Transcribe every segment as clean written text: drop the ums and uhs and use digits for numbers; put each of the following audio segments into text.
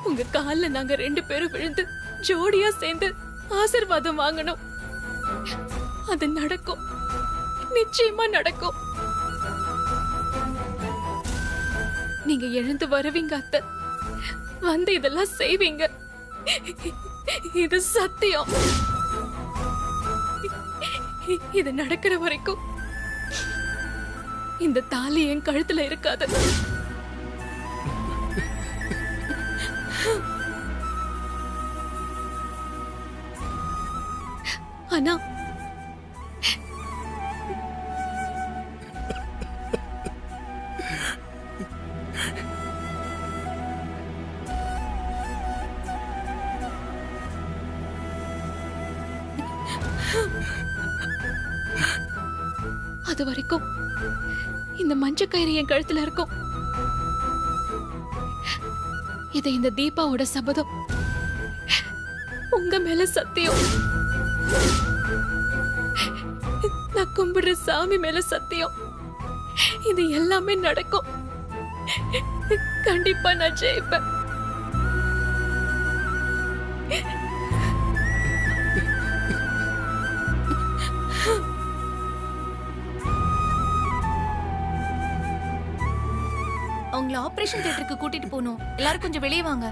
உங்க கால்ல நாங்க 2 பேரும் விழுந்து ஜோடியா சேர்ந்து ஆசீர்வாதம் வாங்கணும். அது நடக்கும், நிச்சயமா நடக்கும். நீங்க எழுந்து வருவீங்க அத்தை, வந்து இதெல்லாம் செய்வீங்க. இது சத்தியம். இது நடக்கிற வரைக்கும் இந்த தாலி என் கழுத்துல இருக்காது. ஆனா அது வரைக்கும் இந்த மஞ்ச கயிறு என் கழுத்துல இருக்கும். இது இந்த தீபாவோட சபதம், உங்க மேல சத்தியம். நான் கும்பிடுற சாமி மேல சத்தியம். இது எல்லாமே நடக்கும். கண்டிப்பா நான் ஜெயிப்பேன். அவங்கள ஆபரேஷன் தியேட்டருக்கு கூட்டிட்டு போகணும். எல்லாரும் கொஞ்சம் வெளியே வாங்க.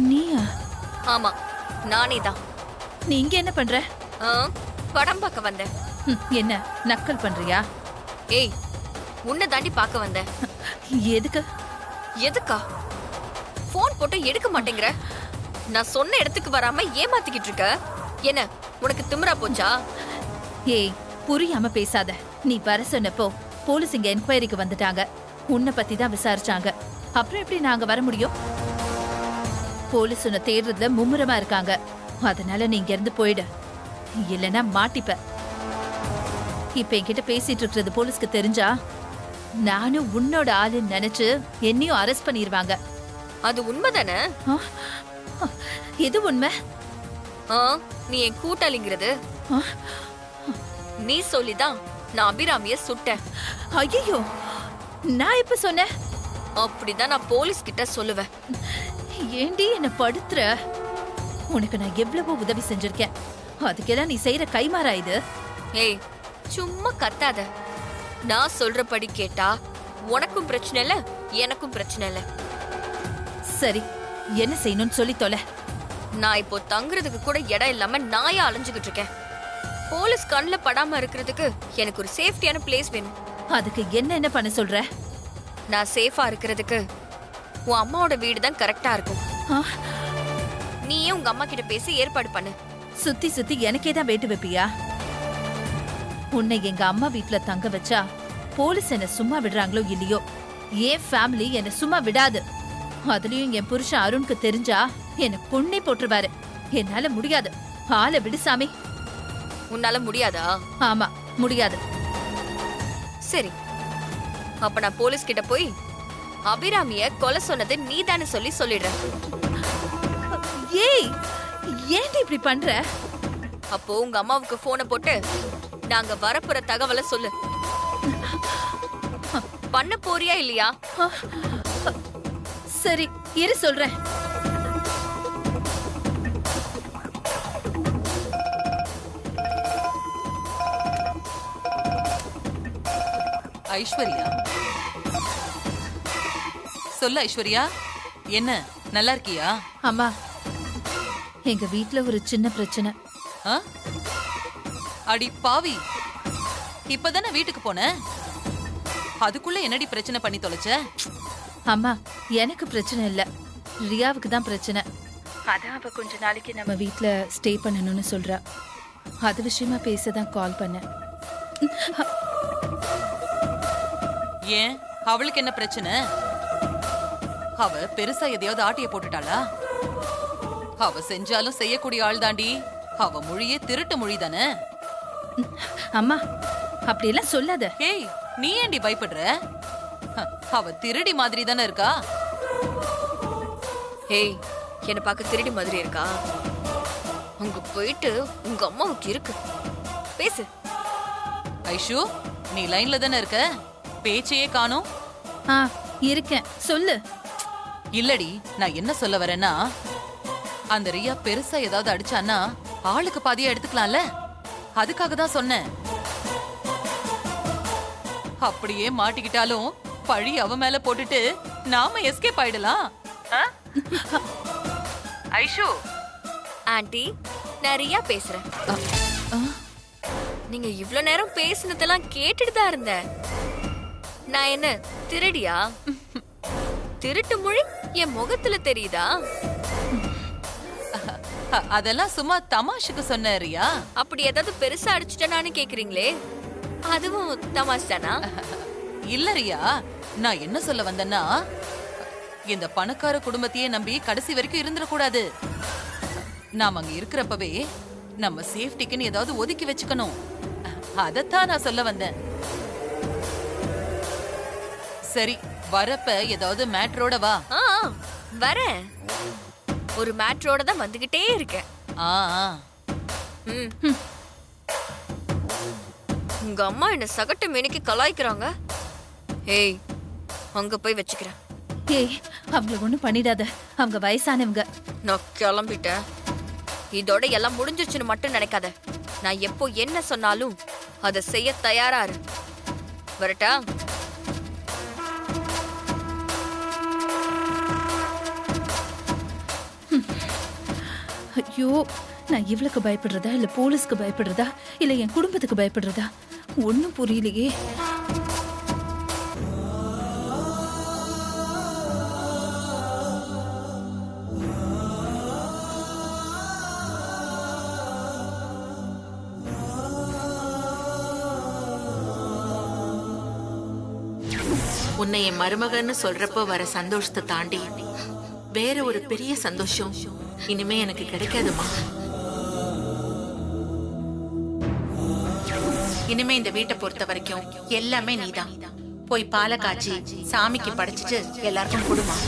நீயா? ஆமா, நானே தான். நீ இங்க என்ன பண்ற? படம் பார்க்க வந்தேன். என்ன நக்கல் பண்றியா? ஏய், உன்னை தாண்டி பார்க்க வந்தேன். எதுக்கு? எதுக்கா? போன் போட்டு எடுக்க மாட்டேங்கிற. நான் சொன்ன இடத்துக்கு வராம ஏமாத்திக்கிட்டு இருக்க. என்ன உனக்கு திமிரா போச்சா? ஏய், புரியாம பேசாத. நீ வர சொன்னப்போ போலீஸ் இங்க என்கொயரிக்கு வந்துட்டாங்க. உன்னை பத்தி தான் விசாரிச்சாங்க. அப்புறம் எப்படி நாங்க வர முடியும்? போலீஸ் உன்னை தேடுறதுல மும்முரமா இருக்காங்க. அதனால நீ இங்க இருந்து போயிடு, இல்லைன்னா மாட்டிப்ப. இப்ப என்கிட்ட பேசிட்டு இருக்கிறது போலீஸ்க்கு தெரிஞ்சா நானும் உன்னோட ஆளுன்னு நினைச்சு என்னையும் அரெஸ்ட் பண்ணிருவாங்க. அது உண்மைதானே? எது உண்மை? நீ என் கூட்டாளிங்கிறது நீ சொல்லிதான் நான் அபிராமிய சுட்டேன். ஐயோ, நான் எப்ப சொன்னேன்? அப்படிதான் நான் போலீஸ் கிட்ட சொல்லுவேன். ஏண்டி என்ன படுத்துற? உனக்கு நான் எவ்வளவோ உதவி செஞ்சிருக்கேன். அதுக்கெல்லாம் நீ செய்யற கைமாறா இது? ஏய், சும்மா கத்தாத. நான் சொல்றபடி கேட்டா உனக்கும் பிரச்சனை இல்ல, எனக்கும் பிரச்சனை இல்ல. சரி, என்ன செய்யணும்னு சொல்லி தொலை. நான் இப்போ தங்குறதுக்கு கூட இடம் இல்லாம நாயா அலைஞ்சுகிட்டு இருக்கேன். போலீஸ் கண்ணுல படாம இருக்கிறதுக்கு எனக்கு ஒரு சேஃப்டியான பிளேஸ் வேணும். அதுக்கு என்ன பண்ண சொல்ற? நான் சேஃபா இருக்கிறதுக்கு உன் அம்மாவோட வீடு தான் கரெக்டா இருக்கும். நீயே உங்க அம்மா கிட்ட பேசி ஏற்பாடு பண்ணு. சுத்தி சுத்தி எனக்கே தான் வேட்டு வைப்பியா? உன்னை எங்க அம்மா வீட்டுல தங்க வச்சா போலீஸ் என்ன சும்மா விடுறாங்களோ இல்லையோ, என் ஃபேமிலி என்ன சும்மா விடாது. அதுலயும் என் புருஷன் அருணுக்கு தெரிஞ்சா என்ன கொன்னே போட்டுருவாரு. என்னால முடியாது. ஆளை விடு சாமி. உன்னால முடியாதா? ஆமா, முடியாது. சரி, அப்ப நான் போலீஸ் கிட்ட போய் அபிராமிய கொலை சொன்னது நீதானே சொல்லி சொல்லிடுறேன். ஏய், ஏன்டி இப்படி பண்ற? அப்போ உங்க அம்மாவுக்கு போனை போட்டு நாங்க வரப்போற தகவலை சொல்லு. பண்ண போறியா இல்லையா? சரி, இரு சொல்றேன். ஐஸ்வர்யா, சொல்லு ஐஸ்வர்யா, என்ன நல்லா இருக்கியா? அம்மா, எங்க வீட்ல ஒரு சின்ன பிரச்சனை. ஆ? அடி பாவி, இப்பதானே வீட்டுக்கு போன, அதுக்குள்ள என்னடி பிரச்சனை பண்ணி தொலைச்ச? அம்மா, எனக்கு பிரச்சனை இல்ல, ரியாவுக்கு தான் பிரச்சனை. அதான் அவ கொஞ்ச நாளைக்கு நம்ம வீட்ல ஸ்டே பண்ணணும்னு சொல்றா. அது விஷயமா பேசதான் கால் பண்ணேன். ஏன், அவளுக்கு என்ன பிரச்சனை? அவ பெருசா எதையாவது ஆட்டிய போட்டுட்டாளா? அவ செஞ்சாலும் செய்யக்கூடிய ஆள் தாண்டி. அவ மொழியே திருட்டு மொழி தானே. அம்மா, அப்படியெல்லாம் சொல்லாத. ஏய், நீ ஏண்டி பயப்படுற? அவ திருடி மாதிரி தானே இருக்கா. ஏய், என்ன பார்க்க திருடி மாதிரி இருக்கா? அங்க போயிட்டு உங்க அம்மாவுக்கு இருக்கு, பேசு. ஐஷு, நீ லைன்ல தானே இருக்க, பேச்சையே காணோம். ஆ, இருக்கேன், சொல்லு. இல்லடி, நான் என்ன சொல்ல வரேன்னா, அந்த ரியா பெருசா ஏதாவது அடிச்சான்னா ஆளுக்கு பாதியா எடுத்துக்கலாம்ல, அதுக்காக தான் சொன்னேன். அப்படியே மாட்டிக்கிட்டாலும் பழி அவ மேல போட்டுட்டு நாம எஸ்கேப் ஆயிடலாம். ஐஷு. ஆண்டி, நான் ரியா பேசுறேன். நீங்க இவ்ளோ நேரம் பேசினதெல்லாம் கேட்டுட்டு தான் இருந்தேன். நான் என்ன திருடியா? திருட்டு மொழி என் முகத்துல தெரியுதா? அதெல்லாம் சும்மா தமாஷுக்கு சொன்ன ரியா. அப்படி ஏதாவது பெருசா அடிச்சுட்டேனான்னு கேக்குறீங்களே, அதுவும் தமாஷ் தானா? இல்ல ரியா, நான் என்ன சொல்ல வந்தேன்னா, இந்த பணக்கார குடும்பத்தையே நம்பி கடைசி வரைக்கும் இருந்துடக்கூடாது. நாம அங்க இருக்கிறப்பவே நம்ம சேஃப்டிக்குன்னு ஏதாவது ஒதுக்கி வச்சுக்கணும். அதத்தான் நான் சொல்ல வந்தேன். சரி, வரப்ப ஏதாவது மேட்ரோட வா. வரேன், ஒரு மேட்ரோட தான் வந்துகிட்டே இருக்கேன். உங்க அம்மா என்ன சகட்டு மேனிக்கு கலாய்க்கிறாங்க. ஏய், அங்க போய் வச்சுக்கிறேன். ஏய், அவங்கள ஒண்ணும் பண்ணிடாத, அவங்க வயசானவங்க. நான் கிளம்பிட்டேன். இதோட எல்லாம் முடிஞ்சிருச்சுன்னு மட்டும் நினைக்காத. நான் எப்போ என்ன சொன்னாலும் அதை செய்ய தயாரா இரு. வரட்டா? ஐயோ, நான் இவளுக்கு பயப்படுறதா இல்ல போலீஸ்க்கு பயப்படுறதா இல்ல என் குடும்பத்துக்கு பயப்படுறதா ஒண்ணும் புரியலையே. உன்னை என் மருமகன்னு சொல்றப்போ வர சந்தோஷத்தை தாண்டி வேற ஒரு பெரிய சந்தோஷம் இனிமே எனக்கு கிடைக்காதுமா. இனிமே இந்த வீட்டை பொறுத்த வரைக்கும் எல்லாமே நீதான். போய் பாலை காய்ச்சி சாமிக்கு படைச்சிட்டு எல்லாருக்கும் கொடுமா.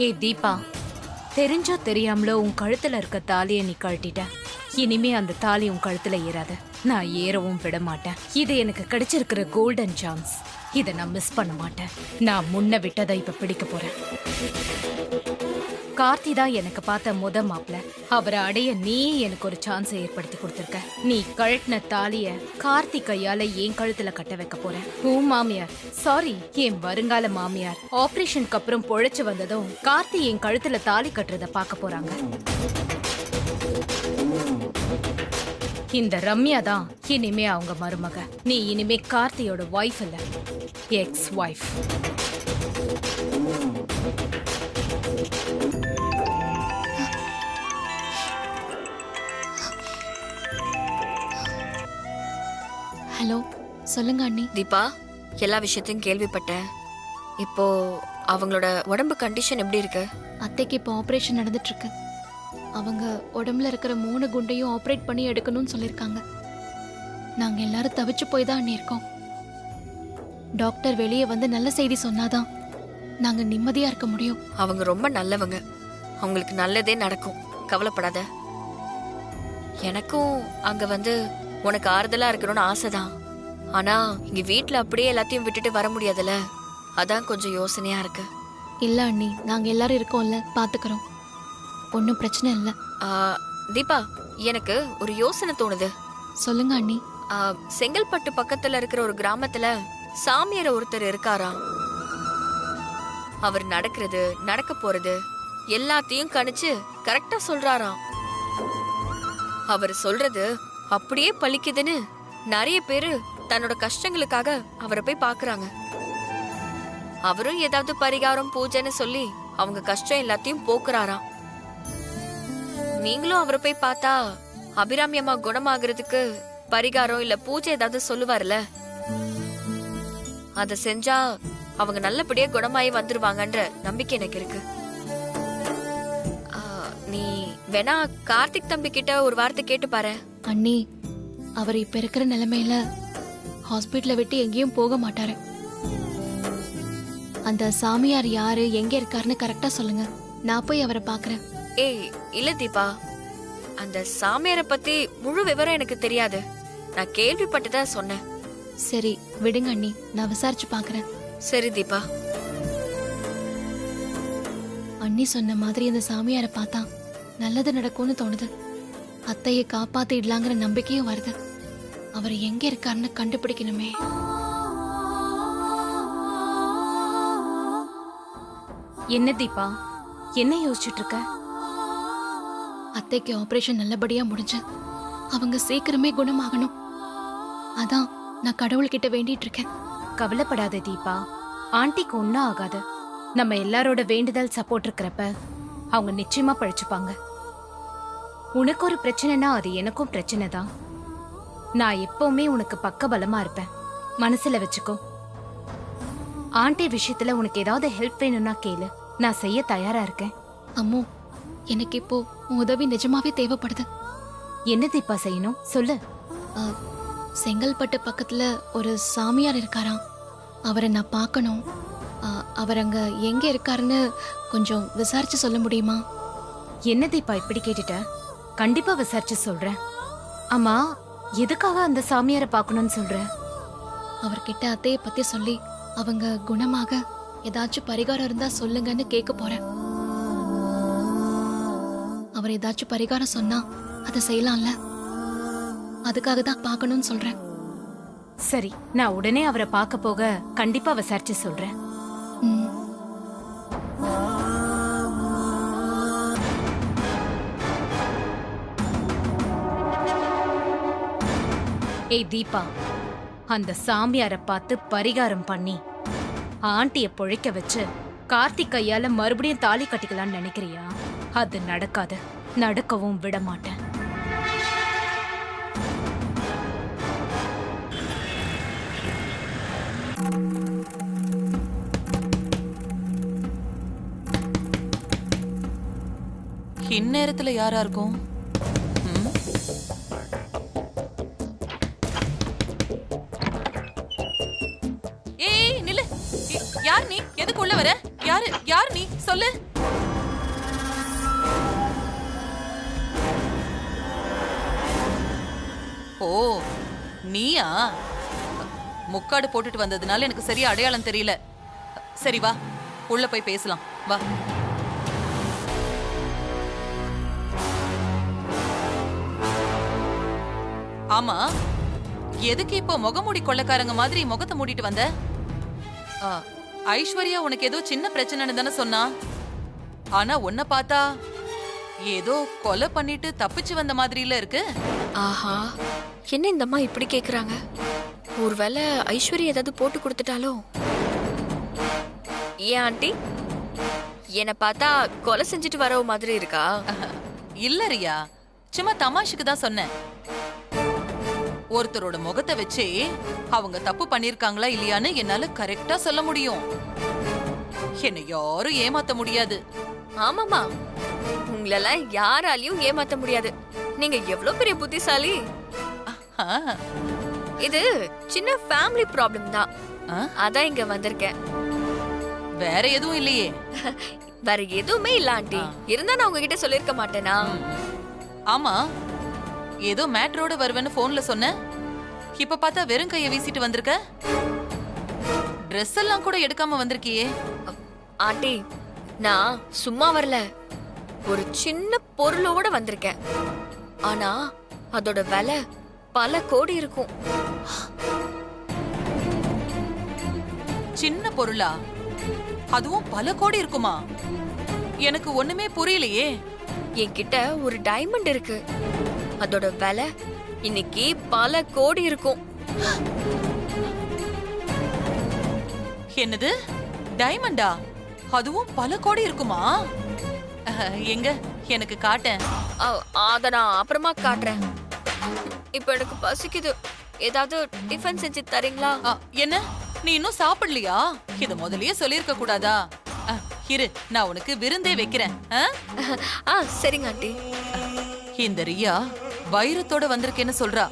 ஏய் தீபா, தெரிஞ்சோ தெரியாமலோ உன் கழுத்துல இருக்க தாலியை நீ கழட்டிட்ட. இனிமே அந்த தாலி உன் கழுத்துல ஏறாத. நான் ஏறவும் விட மாட்டேன். இது எனக்கு கிடைச்சிருக்கிற கோல்டன் சான்ஸ். இதை நான் மிஸ் பண்ண மாட்டேன். நான் முன்ன விட்டதை இப்ப பிடிக்க போறேன். கார்த்தி தான் எனக்கு பார்த்த முத மாப்பிள. அவரை அடைய நீ எனக்கு ஒரு சான்ஸ் ஏற்படுத்தி கொடுத்திருக்க. நீ கழட்டின தாலிய கார்த்தி கையால என் கழுத்துல கட்ட வைக்க போற. உன் மாமியார், சாரி, என் வருங்கால மாமியார் ஆபரேஷனுக்கு அப்புறம் பொழைச்சு வந்ததும் கார்த்தி என் கழுத்துல தாலி கட்டுறத பார்க்க போறாங்க. இந்த ரம்யா தான் இனிமே அவங்க மருமக. நீ இனிமே கார்த்தியோட வைஃப் இல்ல, எக்ஸ் வைஃப். ஹலோ, சொல்லுங்க அண்ணி. தீபா, எல்லா விஷயத்தையும் கேள்விப்பட்டேன். இப்போ அவங்களோட உடம்பு கண்டிஷன் எப்படி இருக்கு? அத்தைக்கு இப்போ ஆபரேஷன் நடந்துட்டு இருக்கு. அவங்க உடம்புல இருக்கிற 3 குண்டையும் ஆபரேட் பண்ணி எடுக்கணும்னு சொல்லியிருக்காங்க. நாங்க எல்லாரும் தவிச்சு போய் தான் அண்ணி இருக்கோம். டாக்டர் வெளியே வந்து நல்ல செய்தி சொன்னாதான் நாங்க நிம்மதியா இருக்க முடியும். அவங்க ரொம்ப நல்லவங்க. அவங்களுக்கு நல்லதே நடக்கும், கவலைப்படாத. எனக்கும் அங்க வந்து உனக்கு ஆறுதலா இருக்கணும்னு ஆசைதான். ஆனா இங்க வீட்ல அப்படியே எல்லாத்தையும் விட்டுட்டு வர முடியாதுல்ல, அதான் கொஞ்சம் யோசனையா இருக்கு. இல்ல அண்ணி, நாங்க எல்லாரும் இருக்கோம்ல, பாத்துக்கிறோம். ஒன்றும் பிரச்சனை இல்லை. தீபா, எனக்கு ஒரு யோசனை தோணுது. சொல்லுங்க அண்ணி. செங்கல்பட்டு பக்கத்துல இருக்கிற ஒரு கிராமத்துல சாமியார் ஒருத்தர் இருக்காராம். அவர் நடக்கிறது, நடக்க போறது எல்லாத்தையும் கணிச்சு கரெக்டா சொல்றாராம். அவர் சொல்றது அப்படியே பலிக்குதுன்னு நிறைய பேரு தன்னோட கஷ்டங்களுக்காக அவரை போய் பாக்குறாங்க. அவரும் ஏதாவது பரிகாரம் பூஜைன்னு சொல்லி அவங்க கஷ்டம் எல்லாத்தையும் போக்குறாராம். நீங்களும் அவரை போய் பார்த்தா அபிராமி அம்மா குணமாகிறதுக்கு பரிகாரம் இல்ல பூஜை ஏதாவது சொல்லுவார்ல, அத செஞ்சா அவங்க நல்லபடியா குணமாயி வந்துருவாங்கன்ற நம்பிக்கை எனக்கு இருக்கு. நீ வேணா கார்த்திக் தம்பி கிட்ட ஒரு வார்த்தை கேட்டு பாரு. அண்ணி, அவர் இப்ப இருக்கிற நிலைமையில ஹாஸ்பிட்டலை விட்டு எங்கேயும் போக மாட்டாரு. அந்த சாமியார் யாரு, எங்க இருக்காருன்னு கரெக்டா சொல்லுங்க. நான் போய் அவரை பாக்குறேன். ஏய் இல்ல தீபா, அந்த சாமியாரை பத்தி முழு விவரம் எனக்கு தெரியாது. நான் கேள்விப்பட்டுதான் சொன்னேன். சரி விடுங்க அண்ணி, நான் விசாரிச்சு பாக்குறேன். சரி தீபா. அண்ணி சொன்ன மாதிரி அந்த சாமியாரை பார்த்தா நல்லது நடக்கும்னு தோணுது. அத்தையை காப்பாத்திடலாங்கிற நம்பிக்கையும் வருது. அவர் எங்க இருக்காருன்னு கண்டுபிடிக்கணுமே. என்ன தீபா, என்ன யோசிச்சுட்டு இருக்க? அத்தைக்கு ஆபரேஷன் நல்லபடியா முடிஞ்சு அவங்க சீக்கிரமே குணமாகணும். அதான் நான் கடவுள்கிட்ட வேண்டிட்டு இருக்கேன். கவலைப்படாத தீபா, ஆண்டிக்கு ஒன்னும் ஆகாது. நம்ம எல்லாரோட வேண்டுதல் சப்போர்ட் இருக்கிறப்ப அவங்க நிச்சயமா பழிச்சுப்பாங்க. உனக்கு ஒரு பிரச்சனைனா அது எனக்கும் பிரச்சனை தான். நான் எப்பவுமே உனக்கு பக்க பலமா இருப்பேன், மனசுல வச்சுக்கோ. ஆண்டி விஷயத்துல உனக்கு ஏதாவது ஹெல்ப் வேணும்னா கேளு, நான் செய்ய தயாரா இருக்கேன். அம்மோ, எனக்கு இப்போ உன் உதவி நிஜமாவே தேவைப்படுது. என்ன தீபா செய்யணும் சொல்லு. செங்கல்பட்டு பக்கத்துல ஒரு சாமியார் இருக்காராம். அவரை நான் பார்க்கணும். அவர் அங்க எங்க இருக்காருன்னு கொஞ்சம் விசாரிச்சு சொல்ல முடியுமா? என்ன தீபா இப்படி கேட்டுட்ட? கண்டிப்பா விசாரிச்சு சொல்றேன். ஆமா, எதுக்காக அந்த சாமியாரை பார்க்கணும்னு சொல்ற? அவர்கிட்ட அத்தையை பத்தி சொல்லி அவங்க குணமாக ஏதாச்சும் பரிகாரம் இருந்தா சொல்லுங்கன்னு கேட்க போறேன். அவர் ஏதாச்சும் பரிகாரம் சொன்னா அதை செய்யலாம்ல, அதுக்காக தான் பார்க்கணும்னு சொல்றேன். சரி, நான் உடனே அவரை பார்க்க போக கண்டிப்பா விசாரிச்சு சொல்றேன். ம். ஏய் தீபா, அந்த சாமியாரை பார்த்து பரிகாரம் பண்ணி ஆண்டிய பொழைக்க வச்சு கார்த்திக் கையால மறுபடியும் தாலி கட்டிக்கலாம்னு நினைக்கிறியா? அது நடக்காது, நடக்கவும் விட மாட்டேன். இந்நேரத்துல யாரா இருக்கும்? ஏய் நில்லு. யார் நீ? எதுக்கு உள்ள வர? யார் நீ? சொல்லு. ஓ, நீயா? முக்காடு போட்டுட்டு வந்ததுனால எனக்கு சரியா அடையாளம் தெரியல. சரி வா, உள்ள போய் பேசலாம் வா. ஆமா, எதுக்கு இப்போ முகமூடி கொள்ளைக்காரங்க மாதிரி முகத்தை மூடிட்டு வந்த? ஆ, ஐஸ்வர்யா உனக்கு ஏதோ சின்ன பிரச்சனைன்னு தானே சொன்னா. ஆனா உன்னை பார்த்தா ஏதோ கொலை பண்ணிட்டு தப்பிச்சு வந்த மாதிரில இருக்கு. ஆஹா, என்ன இந்த அம்மா இப்படி கேக்குறாங்க? ஒருவேளை ஐஸ்வர்யா ஏதாவது போட்டு கொடுத்துட்டாலோ? ஏன் ஆண்டி, என்ன பார்த்தா கொலை செஞ்சுட்டு வரவ மாதிரி இருக்கா? இல்ல ரியா, சும்மா தமாஷுக்கு தான் சொன்னேன். ஒருத்தரோட முகத்தை வச்சு அவங்க தப்பு பண்ணிருக்காங்களா இல்லையான்னு என்னால கரெக்டா சொல்ல முடியும். என்னை யாரும் ஏமாத்த முடியாது. ஆமாமா, உங்களெல்லாம் யாராலையும் ஏமாத்த முடியாது. நீங்க எவ்வளவு பெரிய புத்திசாலி. ஆ, இது சின்ன ஃபேமிலி ப்ராப்ளம் தான். ஆ, அதான் இங்க வந்திருக்கேன். வேற எதுவும் இல்லையே. வேற எதுவுமே இல்ல ஆண்டி. இருந்தா நான் உங்ககிட்ட சொல்லிருக்க மாட்டேனா? ஆமா, ஏதோ மேட்ரோட வருவேன்னு போன்ல சொன்ன. இப்ப பார்த்தா வெறும் கைய வீசிட்டு வந்திருக்க. Dress எல்லாம் கூட எடுக்காம வந்திருக்கியே. ஆண்டி, நான் சும்மா வரல. ஒரு சின்ன பொருளோட வந்திருக்கேன். ஆனா அதோட விலை பல கோடி இருக்கும். சின்ன பொருளா? அதுவும் பல கோடி இருக்குமா? எனக்கு ஒண்ணுமே புரியலையே. என்கிட்ட ஒரு டைமண்ட் இருக்கு. அதோட விலை இன்னைக்கு பல கோடி இருக்கும். என்னது, டைமண்டா? அதுவும் பல கோடி இருக்குமா? எங்க எனக்கு காட்டேன். அத நான் அப்புறமா காட்டுறேன். இப்ப எனக்கு பசிக்குது. ஏதாவது டிஃபன் செஞ்சு தரீங்களா? என்ன, நீ இன்னும் சாப்பிடலையா? இத முதல்லயே சொல்லிருக்க கூடாதா? இரு, நான் உனக்கு விருந்தே வைக்கிறேன். சரிங்க ஆண்டி. இந்த ரியா வைரத்தோட வந்திருக்கேன்னு சொல்றா.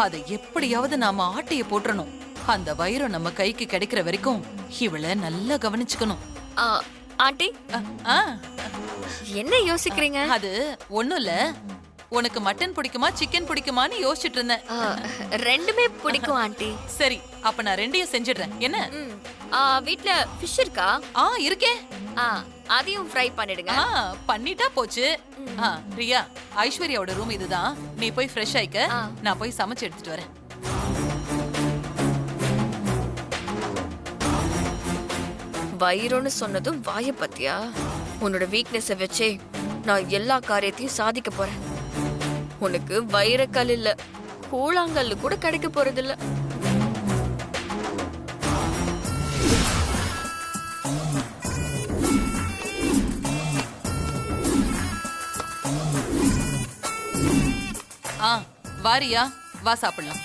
அதை எப்படியாவது நாம ஆட்டைய போட்டுறணும். அந்த வைரம் நம்ம கைக்கு கிடைக்கிற வரைக்கும் இவளை நல்லா கவனிச்சுக்கணும். ஆண்டி, ஆ, என்ன யோசிக்கிறீங்க? அது ஒண்ணும் இல்ல. உனக்கு மட்டன் பிடிக்குமா சிக்கன் பிடிக்குமான்னு யோசிச்சுட்டு இருந்தேன். ரெண்டுமே பிடிக்கும் ஆண்டி. சரி, அப்ப நான் ரெண்டையும் செஞ்சிடுறேன். என்ன? வீட்ல ஃபிஷ் இருக்கா? இருக்கே. அதையும் ஃப்ரை பண்ணிடுங்க. பண்ணிட்டா போச்சு. ரியா, ஐஸ்வர்யாவோட ரூம் இதுதான். நீ போய் ஃப்ரெஷ் ஆயிக்க. நான் போய் சமைச்சு எடுத்துட்டு வரேன். வைரம்னு சொன்னதும் வாய பத்தியா? உன்னோட வீக்னஸ வச்சே நான் எல்லா காரியத்தையும் சாதிக்க போறேன். உனக்கு வைரக்கல் இல்ல, கூழாங்கல்லு கூட கிடைக்க போறது இல்ல. வாரியா, வா சாப்பிடலாம்.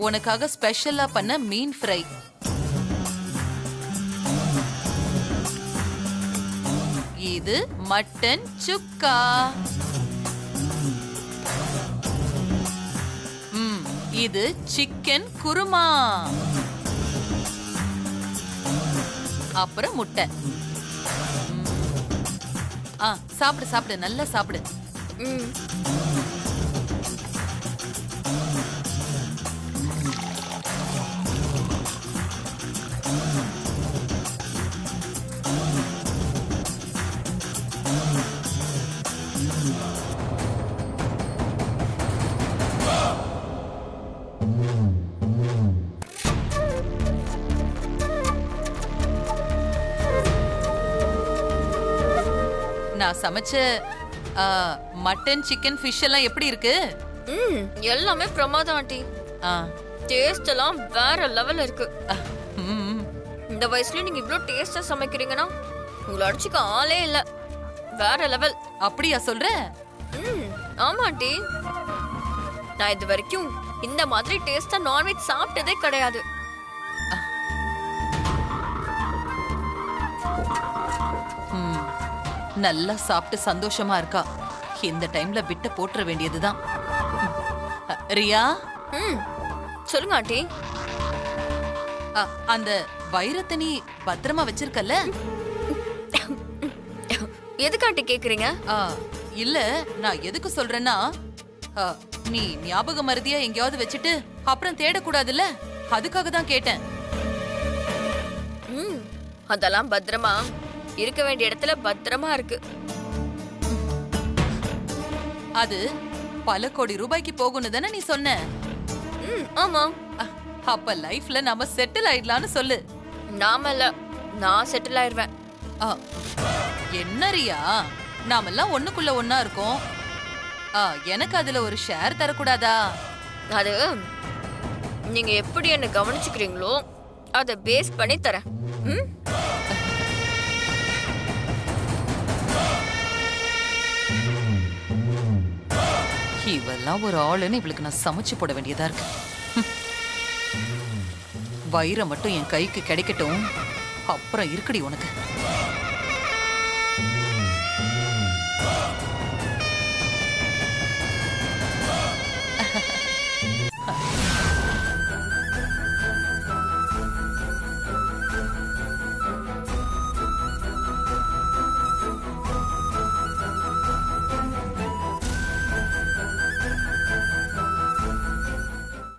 உனக்காக ஸ்பெஷலா பண்ண மீன் ஃப்ரை. இது மட்டன் சுக்கா. இது சிக்கன் குருமா. அப்புறம் முட்டை. சாப்பிடு சாப்பிடு, நல்லா சாப்பிடு. நான் சமைச்ச மட்டன் சிக்கன் ஃபிஷ் எல்லாம் எப்படி இருக்கு? எல்லாமே பிரமாதம் ஆண்டி. டேஸ்ட் எல்லாம் வேற லெவல்ல இருக்கு. இந்த வயசுல நீங்க இவ்ளோ டேஸ்டா சமைக்கிறீங்கன்னா உங்களை அடிச்சுக்க ஆளே இல்ல. வேற லெவல். அப்படியா சொல்ற? ஆமா ஆண்டி. நான் இது வரைக்கும் இந்த மாதிரி டேஸ்டா நான்வெஜ் சாப்பிட்டதே கிடையாது. நல்லா சாப்பிட்டு சந்தோஷமா இருக்கா. இந்த டைம்ல விட்ட போட்டுற வேண்டியதுதான். ரியா, சொல்லுங்க ஆண்டி. அந்த வைரத்தை நீ பத்திரமா வச்சிருக்கல? எதுக்கு ஆண்டி கேக்குறீங்க? இல்ல, நான் எதுக்கு சொல்றேன்னா, நீ ஞாபக மருதியா எங்கேயாவது வச்சுட்டு அப்புறம் தேடக்கூடாதுல்ல, அதுக்காக தான் கேட்டேன். அதெல்லாம் பத்திரமா இருக்க வேண்டிய இடத்துல பத்திரமா இருக்கு. அது பல கோடி ரூபாய்க்கு போகும்னு தானே நீ சொன்ன? ஆமா. அப்ப லைஃப்ல நாம செட்டில் ஆயிடலாம்னு சொல்லு. நாம இல்ல, நான் செட்டில் ஆயிருவேன். ஆ, என்ன ரியா, நாமெல்லாம் ஒண்ணுக்குள்ள ஒண்ணா இருக்கோம். எனக்கு அதுல ஒரு ஷேர் தரக்கூடாதா? அது நீங்க எப்படி என்ன கவனிச்சுக்கிறீங்களோ அதை பேஸ் பண்ணி தரேன். ம்? இவெல்லாம் ஒரு ஆளுன்னு இவளுக்கு நான் சமைச்சு போட வேண்டியதா இருக்கு. வைரம் மட்டும் என் கைக்கு கிடைக்கட்டும், அப்புறம் இருக்குடி உனக்கு.